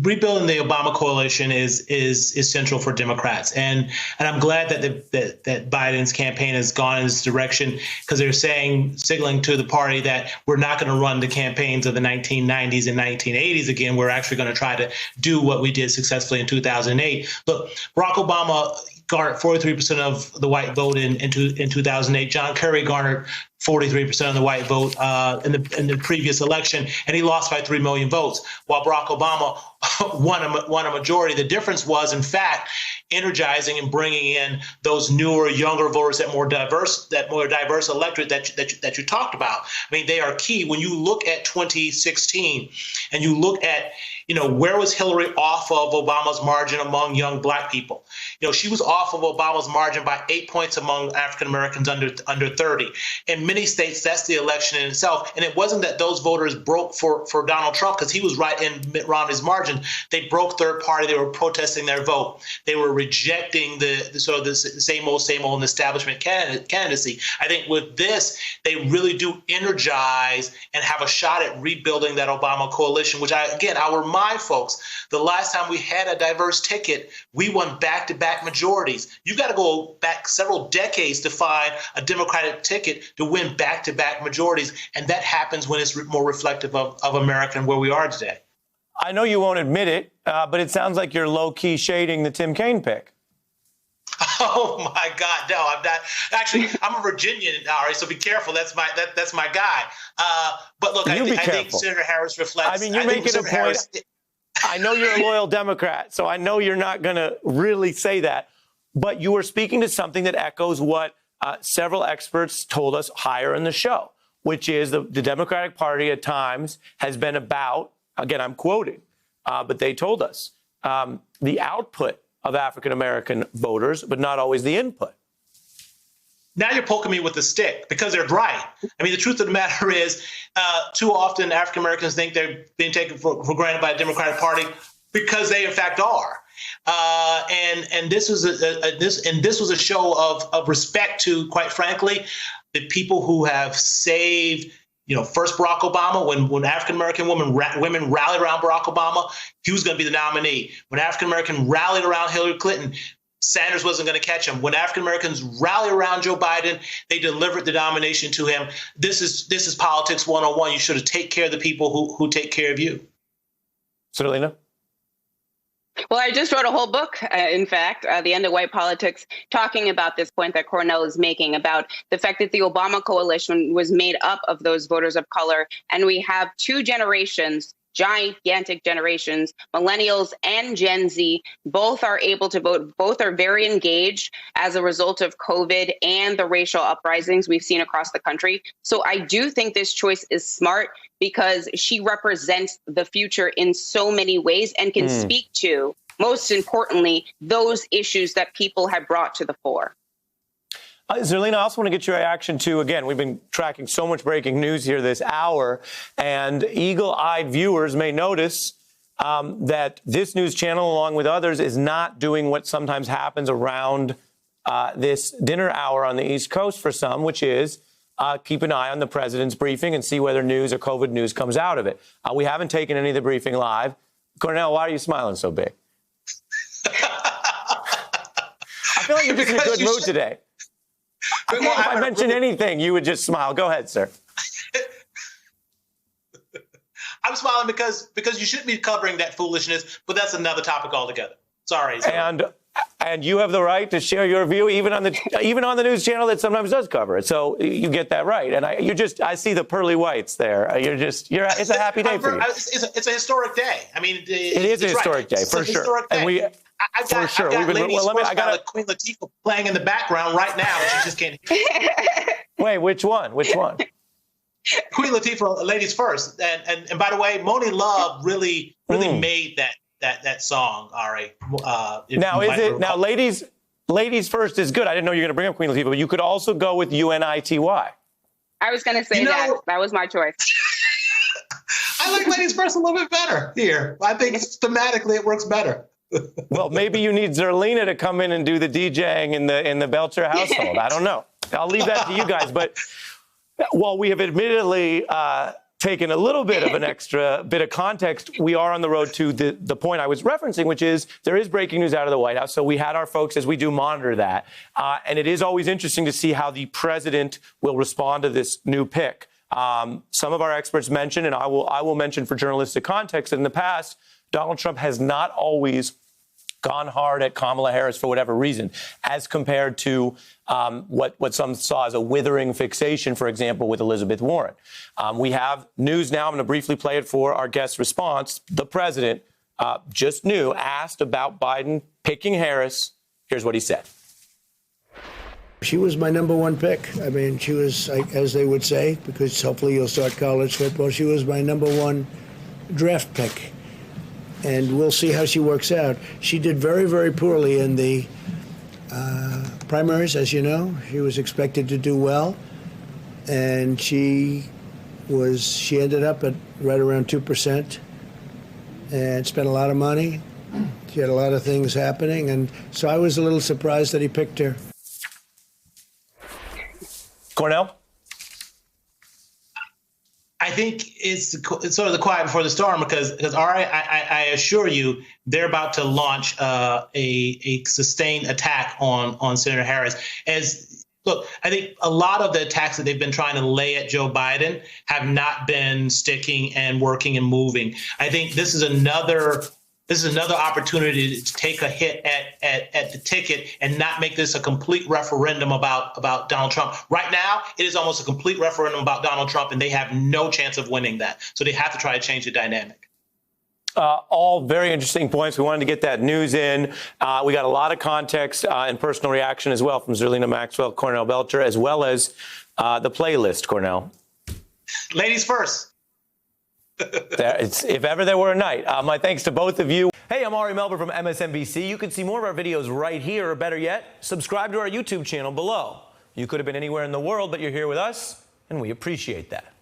rebuilding the Obama coalition is central for Democrats, and I'm glad that Biden's campaign has gone in this direction, because they're signaling to the party that we're not going to run the campaigns of the 1990s and 1980s again. We're actually going to try to do what we did successfully in 2008. Look, Barack Obama garnered 43% of the white vote in 2008. John Kerry garnered 43% of the white vote in the previous election, and he lost by 3 million votes, while Barack Obama won a majority. The difference was, in fact, energizing and bringing in those newer, younger voters, that more diverse electorate that you talked about. I mean, they are key. When you look at 2016 and you look at, where was Hillary off of Obama's margin among young Black people? She was off of Obama's margin by 8 points among African Americans under 30. In many states, that's the election in itself. And it wasn't that those voters broke for Donald Trump, because he was right in Mitt Romney's margin. They broke third party. They were protesting their vote. They were rejecting the same old establishment candidacy. I think with this, they really do energize and have a shot at rebuilding that Obama coalition, which I remind folks, the last time we had a diverse ticket, we won back-to-back majorities. You've got to go back several decades to find a Democratic ticket to win back-to-back majorities, and that happens when it's more reflective of America and where we are today. I know you won't admit it, but it sounds like you're low-key shading the Tim Kaine pick. Oh my God, no, I'm not. Actually, I'm a Virginian, Ari, so be careful. That's my guy. But look, I think Senator Harris reflects. I mean, you're making a point. I know you're a loyal Democrat, so I know you're not going to really say that. But you were speaking to something that echoes what several experts told us higher in the show, which is the Democratic Party at times has been about, again, I'm quoting, but they told us, the output of African-American voters, but not always the input. Now you're poking me with a stick, because they're right. I mean, the truth of the matter is, too often African-Americans think they're being taken for granted by the Democratic Party, because they in fact are. And this was a show of respect to, quite frankly, the people who have saved. First Barack Obama, when African-American women rallied around Barack Obama, he was going to be the nominee. When African-American rallied around Hillary Clinton, Sanders wasn't going to catch him. When African-Americans rally around Joe Biden, they delivered the nomination to him. This is politics 101. You should take care of the people who take care of you. Zerlina? Well, I just wrote a whole book, in fact, The End of White Politics, talking about this point that Cornel is making about the fact that the Obama coalition was made up of those voters of color. And we have two generations, gigantic generations, millennials and Gen Z, both are able to vote. Both are very engaged as a result of COVID and the racial uprisings we've seen across the country. So I do think this choice is smart, because she represents the future in so many ways and can speak to, most importantly, those issues that people have brought to the fore. Zerlina, I also want to get your reaction to, again, we've been tracking so much breaking news here this hour, and eagle-eyed viewers may notice that this news channel, along with others, is not doing what sometimes happens around this dinner hour on the East Coast for some, which is keep an eye on the president's briefing and see whether news or COVID news comes out of it. We haven't taken any of the briefing live. Cornel, why are you smiling so big? I feel like you're just in a good mood today. If I mention anything, you would just smile. Go ahead, sir. I'm smiling because you shouldn't be covering that foolishness, but that's another topic altogether. Sorry. And you have the right to share your view, even on the news channel that sometimes does cover it. So you get that right. And I see the pearly whites there. It's a happy day for you. It's a historic day. I mean, it is a historic day for sure. And I've got Queen Latifah playing in the background right now, and she just can't hear. Wait, which one? Queen Latifah, Ladies First. And by the way, Monie Love really made that song, Ari. Now, Ladies First is good. I didn't know you were going to bring up Queen Latifah, but you could also go with UNITY. I was going to say that was my choice. I like Ladies First a little bit better here. I think thematically it works better. Well, maybe you need Zerlina to come in and do the DJing in the Belcher household. I don't know. I'll leave that to you guys. But while we have admittedly taken a little bit of an extra bit of context, we are on the road to the point I was referencing, which is there is breaking news out of the White House. So we had our folks, as we do, monitor that. And it is always interesting to see how the president will respond to this new pick. Some of our experts mentioned, and I will mention for journalistic context, that in the past, Donald Trump has not always gone hard at Kamala Harris for whatever reason, as compared to what some saw as a withering fixation, for example, with Elizabeth Warren. We have news now. I'm going to briefly play it for our guest response. The president just asked about Biden picking Harris. Here's what he said. She was my number one pick. I mean, she was, as they would say, because hopefully you'll start college football, she was my number one draft pick. And we'll see how she works out. She did very, very poorly in the primaries, as you know. She was expected to do well, and she ended up at right around 2% and spent a lot of money. She had a lot of things happening, and so I was a little surprised that he picked her. Cornell? I think it's sort of the quiet before the storm because I assure you they're about to launch a sustained attack on Senator Harris. I think a lot of the attacks that they've been trying to lay at Joe Biden have not been sticking and working and moving. I think this is another opportunity to take a hit at the ticket and not make this a complete referendum about Donald Trump. Right now, it is almost a complete referendum about Donald Trump, and they have no chance of winning that. So they have to try to change the dynamic. All very interesting points. We wanted to get that news in. We got a lot of context and personal reaction as well from Zerlina Maxwell, Cornell Belcher, as well as the playlist, Cornell. Ladies first. If ever there were a night. My thanks to both of you. Hey, I'm Ari Melber from MSNBC. You can see more of our videos right here, or better yet, subscribe to our YouTube channel below. You could have been anywhere in the world, but you're here with us, and we appreciate that.